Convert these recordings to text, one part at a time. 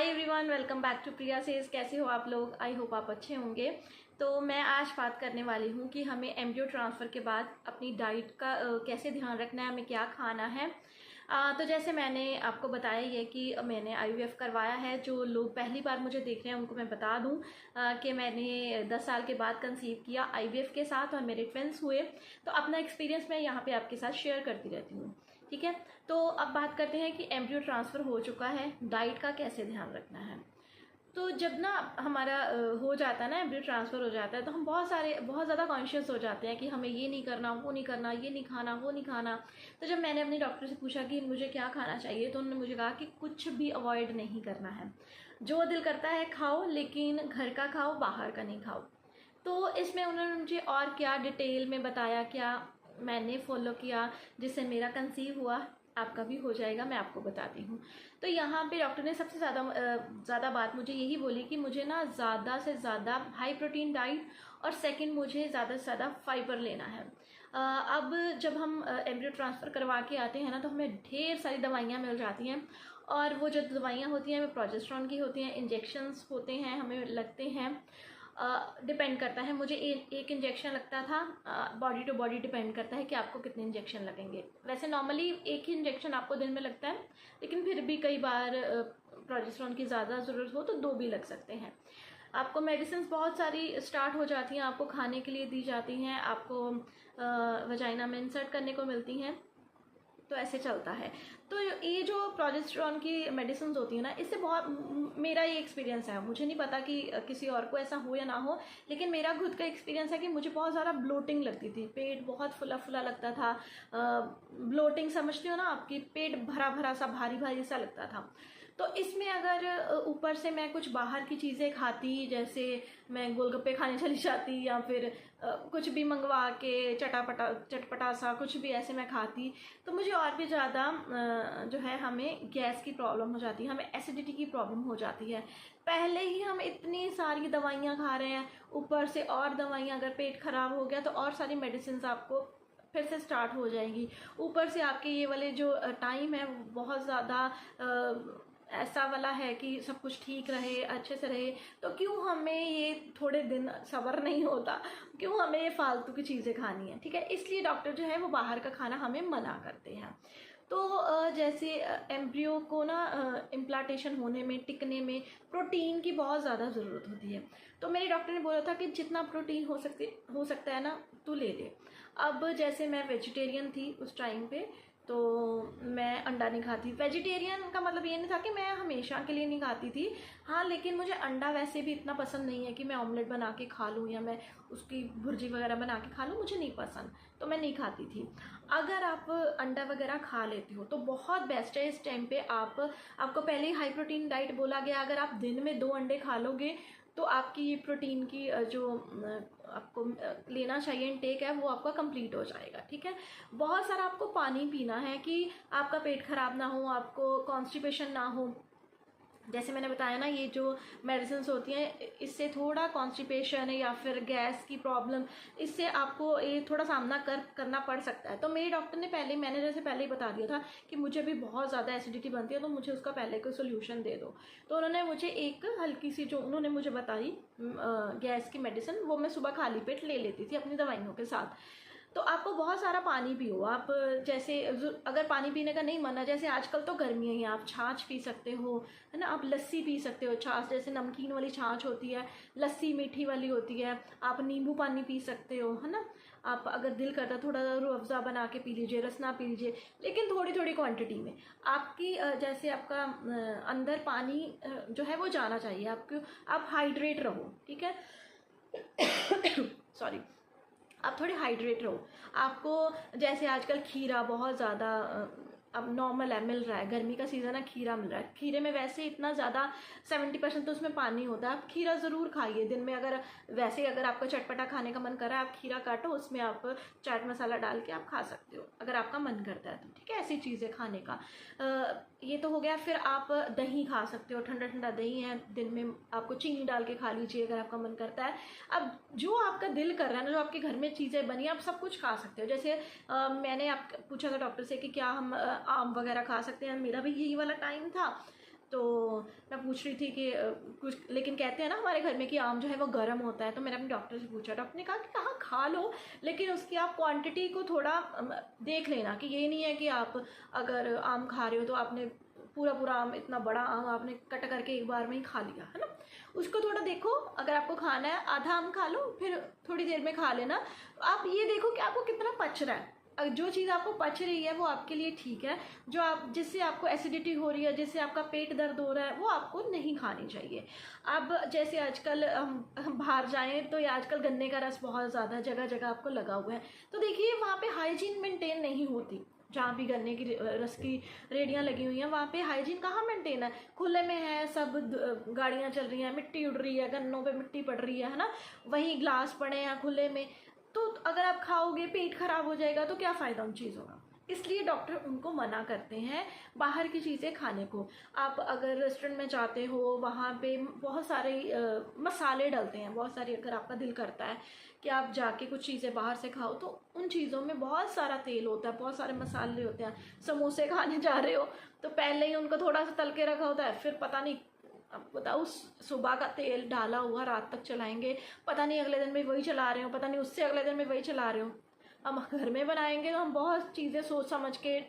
Hi everyone, welcome back to Priya says. कैसे हो आप लोग? आई होप आप अच्छे होंगे। तो मैं आज बात करने वाली हूँ कि हमें एम्ब्रियो ट्रांसफ़र के बाद अपनी डाइट का कैसे ध्यान रखना है, हमें क्या खाना है। तो जैसे मैंने आपको बताया ही है कि मैंने आईवीएफ करवाया है। जो लोग पहली बार मुझे देख रहे हैं उनको मैं बता दूं कि मैंने 10 साल के बाद कंसीव किया आईवीएफ के साथ और मेरे ट्विंस हुए। तो अपना एक्सपीरियंस मैं यहाँ पे आपके साथ शेयर करती रहती हूँ, ठीक है। तो अब बात करते हैं कि एम्ब्रियो ट्रांसफ़र हो चुका है, डाइट का कैसे ध्यान रखना है। तो जब ना हमारा हो जाता है ना, एम्ब्रियो ट्रांसफ़र हो जाता है, तो हम बहुत ज़्यादा कॉन्शियस हो जाते हैं कि हमें ये नहीं करना, वो नहीं करना, ये नहीं खाना, वो नहीं खाना। तो जब मैंने अपने डॉक्टर से पूछा कि मुझे क्या खाना चाहिए, तो उन्होंने मुझे कहा कि कुछ भी अवॉइड नहीं करना है। जो दिल करता है खाओ, लेकिन घर का खाओ, बाहर का नहीं खाओ। तो इसमें उन्होंने मुझे और क्या डिटेल में बताया, क्या मैंने फॉलो किया जिससे मेरा कंसीव हुआ, आपका भी हो जाएगा, मैं आपको बताती हूँ। तो यहाँ पे डॉक्टर ने सबसे ज़्यादा बात मुझे यही बोली कि मुझे ना ज़्यादा से ज़्यादा हाई प्रोटीन डाइट और सेकंड मुझे ज़्यादा से ज़्यादा फाइबर लेना है। अब जब हम एम्ब्रियो ट्रांसफ़र करवा के आते हैं ना, तो हमें ढेर सारी दवाइयाँ मिल जाती हैं। और वो जो दवाइयाँ होती हैं वो प्रोजेस्टेरोन की होती हैं, इंजेक्शंस होते हैं, हमें लगते हैं। डिपेंड करता है, मुझे एक इंजेक्शन लगता था। बॉडी टू बॉडी डिपेंड करता है कि आपको कितने इंजेक्शन लगेंगे। वैसे नॉर्मली एक ही इंजेक्शन आपको दिन में लगता है, लेकिन फिर भी कई बार प्रोजेस्टेरोन की ज़्यादा ज़रूरत हो तो 2 भी लग सकते हैं। आपको मेडिसिन बहुत सारी स्टार्ट हो जाती हैं, आपको खाने के लिए दी जाती हैं, आपको वजाइना में इंसर्ट करने को मिलती हैं। तो ऐसे चलता है। तो ये जो प्रोजेस्टेरोन की मेडिसिन होती है ना, इससे बहुत मेरा ये एक्सपीरियंस है। मुझे नहीं पता कि किसी और को ऐसा हो या ना हो, लेकिन मेरा खुद का एक्सपीरियंस है कि मुझे बहुत ज़्यादा ब्लोटिंग लगती थी, पेट बहुत फुला फुला लगता था। ब्लोटिंग समझते हो ना, आपकी पेट भरा भरा सा, भारी भारी सा लगता था। तो इसमें अगर ऊपर से मैं कुछ बाहर की चीज़ें खाती, जैसे मैं गोलगप्पे खाने चली जाती या फिर कुछ भी मंगवा के चटपटा सा कुछ भी ऐसे मैं खाती, तो मुझे और भी ज़्यादा जो है हमें गैस की प्रॉब्लम हो जाती है, हमें एसिडिटी की प्रॉब्लम हो जाती है। पहले ही हम इतनी सारी दवाइयाँ खा रहे हैं, ऊपर से और दवाइयाँ, अगर पेट खराब हो गया तो और सारी मेडिसिन आपको फिर से स्टार्ट हो जाएंगी। ऊपर से आपके ये वाले जो टाइम है वो बहुत ज़्यादा ऐसा वाला है कि सब कुछ ठीक रहे, अच्छे से रहे। तो क्यों हमें ये थोड़े दिन सब्र नहीं होता, क्यों हमें ये फालतू की चीज़ें खानी है, ठीक है। इसलिए डॉक्टर जो है वो बाहर का खाना हमें मना करते हैं। तो जैसे एम्ब्रियो को ना इम्प्लांटेशन होने में, टिकने में प्रोटीन की बहुत ज़्यादा ज़रूरत होती है। तो मेरे डॉक्टर ने बोला था कि जितना प्रोटीन हो सकता है ना, तू ले ले। अब जैसे मैं वेजिटेरियन थी उस टाइम पे, तो मैं अंडा नहीं खाती। वेजिटेरियन का मतलब ये नहीं था कि मैं हमेशा के लिए नहीं खाती थी, हाँ, लेकिन मुझे अंडा वैसे भी इतना पसंद नहीं है कि मैं ऑमलेट बना के खा लूँ या मैं उसकी भुर्जी वगैरह बना के खा लूँ, मुझे नहीं पसंद, तो मैं नहीं खाती थी। अगर आप अंडा वगैरह खा लेते हो तो बहुत बेस्ट है। इस टाइम पे आपको पहले ही हाई प्रोटीन डाइट बोला गया, अगर आप दिन में 2 अंडे खा लोगे तो आपकी ये प्रोटीन की जो आपको लेना चाहिए इनटेक है, वो आपका कंप्लीट हो जाएगा, ठीक है। बहुत सारा आपको पानी पीना है कि आपका पेट खराब ना हो, आपको कॉन्स्टिपेशन ना हो। जैसे मैंने बताया ना, ये जो मेडिसिन होती हैं इससे थोड़ा कॉन्स्टिपेशन या फिर गैस की प्रॉब्लम, इससे आपको ये थोड़ा सामना करना पड़ सकता है। तो मेरे डॉक्टर ने मैंने जैसे पहले ही बता दिया था कि मुझे भी बहुत ज़्यादा एसिडिटी बनती है, तो मुझे उसका पहले कोई सोल्यूशन दे दो। तो उन्होंने मुझे एक हल्की सी, जो उन्होंने मुझे बताई गैस की मेडिसिन, वो मैं सुबह खाली पेट ले लेती थी अपनी दवाइयों के साथ। तो आपको बहुत सारा पानी पियो। आप जैसे अगर पानी पीने का नहीं मन है, जैसे आजकल तो गर्मी है, आप छाछ पी सकते हो, है ना। आप लस्सी पी सकते हो, छाछ जैसे नमकीन वाली छाछ होती है, लस्सी मीठी वाली होती है। आप नींबू पानी पी सकते हो, है ना। आप अगर दिल करता थोड़ा रूह अफ़ज़ा बना के पी लीजिए, रसना पी लीजिए, लेकिन थोड़ी थोड़ी क्वांटिटी में। आपकी जैसे आपका अंदर पानी जो है वो जाना चाहिए, आप हाइड्रेट रहो, ठीक है। सॉरी, आप थोड़े हाइड्रेट रहो। आपको जैसे आजकल खीरा बहुत ज़्यादा अब नॉर्मल है, मिल रहा है, गर्मी का सीज़न है, खीरा मिल रहा है। खीरे में वैसे इतना ज़्यादा 70% तो उसमें पानी होता है। आप खीरा ज़रूर खाइए दिन में। अगर आपको चटपटा खाने का मन कर रहा है, आप खीरा काटो, उसमें आप चाट मसाला डाल के आप खा सकते हो अगर आपका मन करता है तो, ठीक है। ऐसी चीज़ें खाने का ये तो हो गया। फिर आप दही खा सकते हो, ठंडा ठंडा दही है, दिन में आपको चीनी डाल के खा लीजिए अगर आपका मन करता है। अब जो आपका दिल कर रहा है ना, जो आपके घर में चीज़ें बनी, आप सब कुछ खा सकते हो। जैसे मैंने आप पूछा था डॉक्टर से कि क्या हम आम वगैरह खा सकते हैं, मेरा भी यही वाला टाइम था। तो मैं पूछ रही थी कि कुछ, लेकिन कहते हैं ना हमारे घर में कि आम जो है वो गर्म होता है। तो मैंने अपने डॉक्टर से पूछा, डॉक्टर ने कहा कि कहाँ खा लो, लेकिन उसकी आप क्वांटिटी को थोड़ा देख लेना, कि ये नहीं है कि आप अगर आम खा रहे हो तो आपने पूरा पूरा आम, इतना बड़ा आम आपने कट करके एक बार में ही खा लिया, है ना। उसको थोड़ा देखो, अगर आपको खाना है आधा आम खा लो, फिर थोड़ी देर में खा लेना। आप ये देखो कि आपको कितना पच रहा है। जो चीज़ आपको पच रही है वो आपके लिए ठीक है, जो आप जिससे आपको एसिडिटी हो रही है, जिससे आपका पेट दर्द हो रहा है, वो आपको नहीं खानी चाहिए। अब जैसे आजकल हम बाहर जाएं तो ये आजकल गन्ने का रस बहुत ज़्यादा जगह जगह आपको लगा हुआ है, तो देखिए वहाँ पे हाइजीन मेंटेन नहीं होती। जहाँ भी गन्ने की रस की रेडियाँ लगी हुई हैं वहाँ पे हाइजीन कहाँ मेंटेन है, खुले में है, सब गाड़ियाँ चल रही हैं, मिट्टी उड़ रही है, गन्नों पे मिट्टी पड़ रही है ना, वहीं ग्लास पड़े हैं खुले में। तो अगर आप खाओगे पेट खराब हो जाएगा, तो क्या फ़ायदा उन चीज़ों का। इसलिए डॉक्टर उनको मना करते हैं बाहर की चीज़ें खाने को। आप अगर रेस्टोरेंट में जाते हो, वहाँ पे बहुत सारे मसाले डलते हैं, बहुत सारे, अगर आपका दिल करता है कि आप जाके कुछ चीज़ें बाहर से खाओ, तो उन चीज़ों में बहुत सारा तेल होता है, बहुत सारे मसाले होते हैं। समोसे खाने जा रहे हो तो पहले ही उनको थोड़ा सा तल के रखा होता है, फिर पता नहीं, अब बताओ सुबह का तेल डाला हुआ रात तक चलाएंगे, पता नहीं अगले दिन में वही चला रहे हो, पता नहीं उससे अगले दिन में वही चला रहे हो। हम घर में बनाएंगे तो हम बहुत चीज़ें सोच समझ के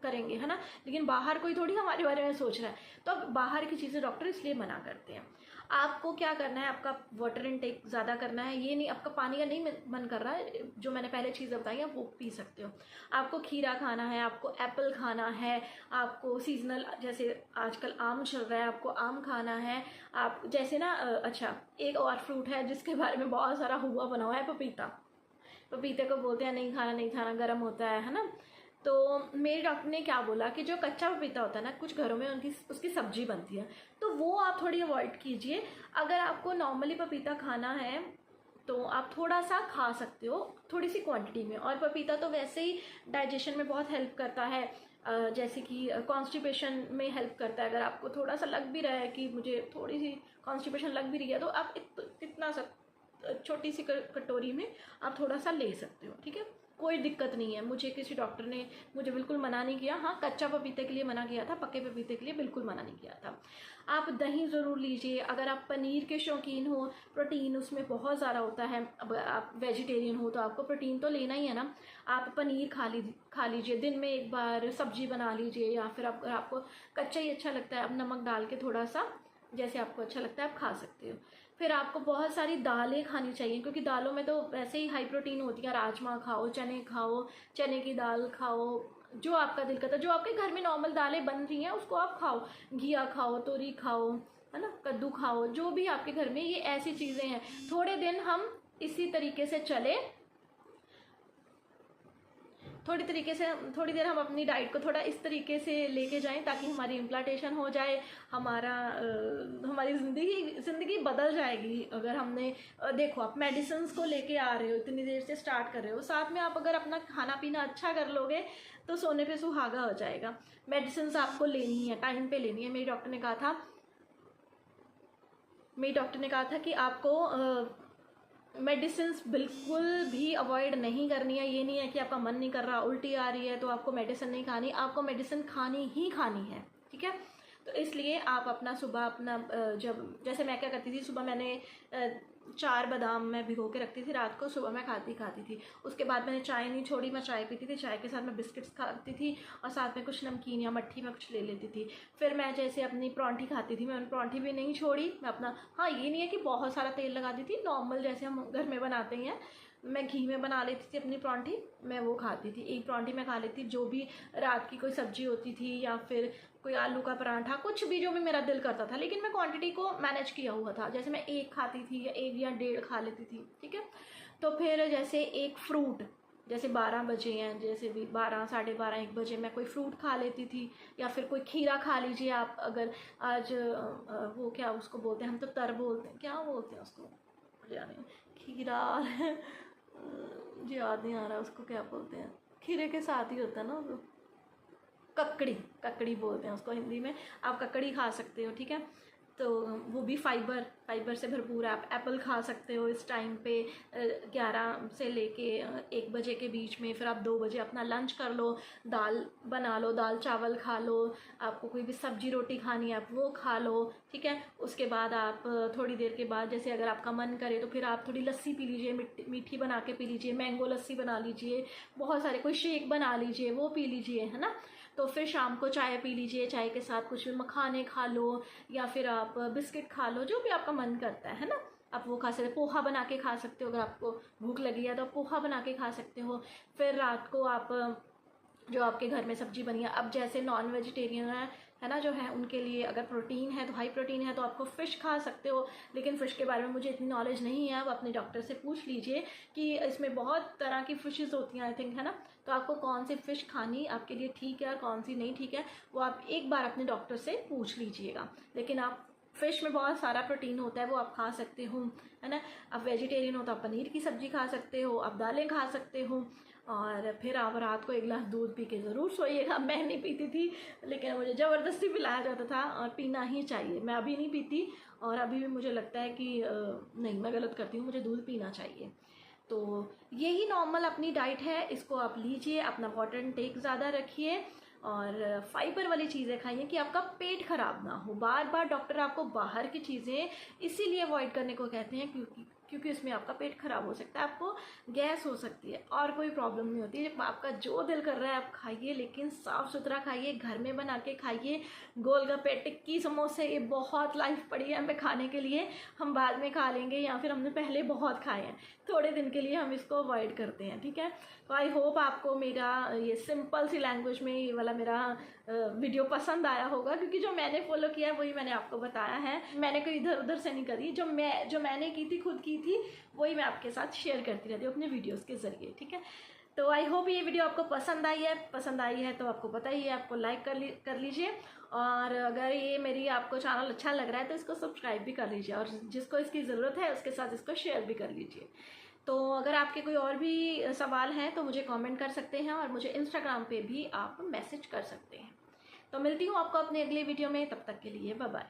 करेंगे, है ना, लेकिन बाहर कोई थोड़ी हमारे बारे में सोच रहा है। तो अब बाहर की चीज़ें डॉक्टर इसलिए मना करते हैं। आपको क्या करना है, आपका वाटर इनटेक ज़्यादा करना है। ये नहीं आपका पानी का नहीं मन कर रहा है, जो मैंने पहले चीज़ें बताई हैं वो पी सकते हो। आपको खीरा खाना है, आपको एप्पल खाना है, आपको सीजनल जैसे आजकल आम चल रहा है, आपको आम खाना है। आप जैसे ना अच्छा, एक और फ्रूट है जिसके बारे में बहुत सारा हुआ बना हुआ है, पपीता। पपीते को बोलते हैं नहीं खाना, नहीं खाना, गर्म होता है ना। तो मेरे डॉक्टर ने क्या बोला कि जो कच्चा पपीता होता है ना, कुछ घरों में उसकी सब्जी बनती है, तो वो आप थोड़ी अवॉइड कीजिए। अगर आपको नॉर्मली पपीता खाना है तो आप थोड़ा सा खा सकते हो, थोड़ी सी क्वांटिटी में। और पपीता तो वैसे ही डाइजेशन में बहुत हेल्प करता है, जैसे कि कॉन्स्टिपेशन में हेल्प करता है। अगर आपको थोड़ा सा लग भी रहा है कि मुझे थोड़ी सी कॉन्स्टिपेशन लग भी रही है, तो आप इतना सा छोटी सी कटोरी में आप थोड़ा सा ले सकते हो, ठीक है, कोई दिक्कत नहीं है। मुझे किसी डॉक्टर ने मुझे बिल्कुल मना नहीं किया। हाँ, कच्चा पपीते के लिए मना किया था, पके पपीते के लिए बिल्कुल मना नहीं किया था। आप दही ज़रूर लीजिए। अगर आप पनीर के शौकीन हो, प्रोटीन उसमें बहुत ज़्यादा होता है। अब आप वेजिटेरियन हो तो आपको प्रोटीन तो लेना ही है ना। आप पनीर खा लीजिए, दिन में एक बार सब्जी बना लीजिए, या फिर आपको कच्चा ही अच्छा लगता है, आप नमक डाल के थोड़ा सा, जैसे आपको अच्छा लगता है आप खा सकते हो। फिर आपको बहुत सारी दालें खानी चाहिए, क्योंकि दालों में तो वैसे ही हाई प्रोटीन होती है। राजमा खाओ, चने खाओ, चने की दाल खाओ, जो आपका दिल करता है, जो आपके घर में नॉर्मल दालें बन रही हैं उसको आप खाओ। घिया खाओ, तोरी खाओ, है ना, कद्दू खाओ, जो भी आपके घर में, ये ऐसी चीज़ें हैं। थोड़े दिन हम इसी तरीके से चले, थोड़ी देर हम अपनी डाइट को थोड़ा इस तरीके से लेके जाएं, ताकि हमारी इम्प्लांटेशन हो जाए, हमारी ज़िंदगी बदल जाएगी। अगर हमने देखो, आप मेडिसिन को लेके आ रहे हो, इतनी देर से स्टार्ट कर रहे हो, साथ में आप अगर अपना खाना पीना अच्छा कर लोगे तो सोने पे सुहागा हो जाएगा। मेडिसिन आपको लेनी है, टाइम पे लेनी है। मेरी डॉक्टर ने कहा था कि आपको मेडिसिन बिल्कुल भी अवॉइड नहीं करनी है। ये नहीं है कि आपका मन नहीं कर रहा, उल्टी आ रही है तो आपको मेडिसिन नहीं खानी, आपको मेडिसिन खानी ही खानी है, ठीक है। तो इसलिए आप अपना सुबह जब, जैसे मैं क्या करती थी, सुबह मैंने 4 बादाम मैं भिगो के रखती थी, रात को सुबह मैं खाती थी। उसके बाद मैंने चाय नहीं छोड़ी, मैं चाय पीती थी, चाय के साथ मैं बिस्किट्स खाती थी, और साथ में कुछ नमकीन या मट्ठी में कुछ ले लेती थी। फिर मैं जैसे अपनी परांठी खाती थी, मैं परांठी भी नहीं छोड़ी, मैं अपना, हाँ ये नहीं है कि बहुत सारा तेल लगाती थी, नॉर्मल जैसे हम घर में बनाते हैं, मैं घी में बना लेती थी अपनी परांठी, मैं वो खाती थी। एक परांठी मैं खा लेती, जो भी रात की कोई सब्जी होती थी, या फिर कोई आलू का पराठा, कुछ भी जो भी मेरा दिल करता था, लेकिन मैं क्वांटिटी को मैनेज किया हुआ था। जैसे मैं 1 खाती थी, या 1 या 1.5 खा लेती थी, ठीक है। तो फिर जैसे एक फ्रूट, जैसे 12 बजे हैं, जैसे भी 12, 12:30, 1 बजे मैं कोई फ्रूट खा लेती थी, या फिर कोई खीरा खा लीजिए आप। अगर आज वो क्या उसको बोलते हैं, हम तो तर बोलते हैं, क्या बोलते हैं उसको, यानी खीरा जी याद नहीं आ रहा उसको क्या बोलते हैं, खीरे के साथ ही होता है ना वो, ककड़ी बोलते हैं उसको हिंदी में। आप ककड़ी खा सकते हो, ठीक है। तो वो भी फाइबर से भरपूर है। आप एप्पल खा सकते हो इस टाइम पे 11 से लेके 1 बजे के बीच में। फिर आप 2 बजे अपना लंच कर लो, दाल बना लो, दाल चावल खा लो। आपको कोई भी सब्जी रोटी खानी है आप वो खा लो, ठीक है। उसके बाद आप थोड़ी देर के बाद, जैसे अगर आपका मन करे तो फिर आप थोड़ी लस्सी पी लीजिए, मीठी बना के पी लीजिए, मैंगो लस्सी बना लीजिए, बहुत सारे कोई शेक बना लीजिए, वो पी लीजिए, है ना। तो फिर शाम को चाय पी लीजिए, चाय के साथ कुछ भी मखाने खा लो या फिर आप बिस्किट खा लो, जो भी आपका मन करता है ना। आप वो खा सकते हो, पोहा बना के खा सकते हो, अगर आपको भूख लगी है तो आप पोहा बना के खा सकते हो। फिर रात को आप जो आपके घर में सब्जी बनी है, अब जैसे नॉन वेजिटेरियन है ना जो है, उनके लिए अगर प्रोटीन है तो हाई प्रोटीन है तो आपको फ़िश खा सकते हो। लेकिन फ़िश के बारे में मुझे इतनी नॉलेज नहीं है, आप अपने डॉक्टर से पूछ लीजिए कि इसमें बहुत तरह की फ़िशेज़ होती हैं आई थिंक, है ना। तो आपको कौन सी फ़िश खानी आपके लिए ठीक है और कौन सी नहीं ठीक है, वो आप एक बार अपने डॉक्टर से पूछ लीजिएगा। लेकिन आप फ़िश में बहुत सारा प्रोटीन होता है, वो आप खा सकते हो, है ना। आप वेजिटेरियन हो तो आप पनीर की सब्ज़ी खा सकते हो, आप दालें खा सकते हो। और फिर आप रात को 1 गिलास दूध पी के ज़रूर सोइएगा। मैं नहीं पीती थी, लेकिन मुझे ज़बरदस्ती पिलाया जाता था और पीना ही चाहिए। मैं अभी नहीं पीती और अभी भी मुझे लगता है कि नहीं, मैं गलत करती हूँ, मुझे दूध पीना चाहिए। तो यही नॉर्मल अपनी डाइट है, इसको आप लीजिए, अपना वाटर इनटेक ज़्यादा रखिए और फाइबर वाली चीज़ें खाइए कि आपका पेट खराब ना हो। बार बार डॉक्टर आपको बाहर की चीज़ें इसीलिए अवॉइड करने को कहते हैं क्योंकि उसमें आपका पेट खराब हो सकता है, आपको गैस हो सकती है, और कोई प्रॉब्लम नहीं होती। जब आपका जो दिल कर रहा है आप खाइए, लेकिन साफ़ सुथरा खाइए, घर में बना के खाइए। गोलगप्पे, टिक्की, समोसे, ये बहुत लाइफ पड़ी है हमें खाने के लिए, हम बाद में खा लेंगे या फिर हमने पहले बहुत खाए हैं, थोड़े दिन के लिए हम इसको अवॉइड करते हैं, ठीक है। तो आई होप आपको मेरा ये सिंपल सी लैंग्वेज में ये वाला मेरा वीडियो पसंद आया होगा, क्योंकि जो मैंने फॉलो किया है वही मैंने आपको बताया है। मैंने कोई इधर उधर से नहीं करी, जो मैंने की थी, खुद की थी, वही मैं आपके साथ शेयर करती रहती हूँ अपने वीडियोस के ज़रिए, ठीक है। तो आई होप ये वीडियो आपको पसंद आई है तो आपको पता ही है, आपको लाइक कर लीजिए। और अगर ये मेरी आपको चैनल अच्छा लग रहा है तो इसको सब्सक्राइब भी कर लीजिए, और जिसको इसकी ज़रूरत है उसके साथ इसको शेयर भी कर लीजिए। तो अगर आपके कोई और भी सवाल हैं तो मुझे कमेंट कर सकते हैं, और मुझे इंस्टाग्राम पे भी आप मैसेज कर सकते हैं। तो मिलती हूँ आपको अपने अगले वीडियो में, तब तक के लिए बाय बाय।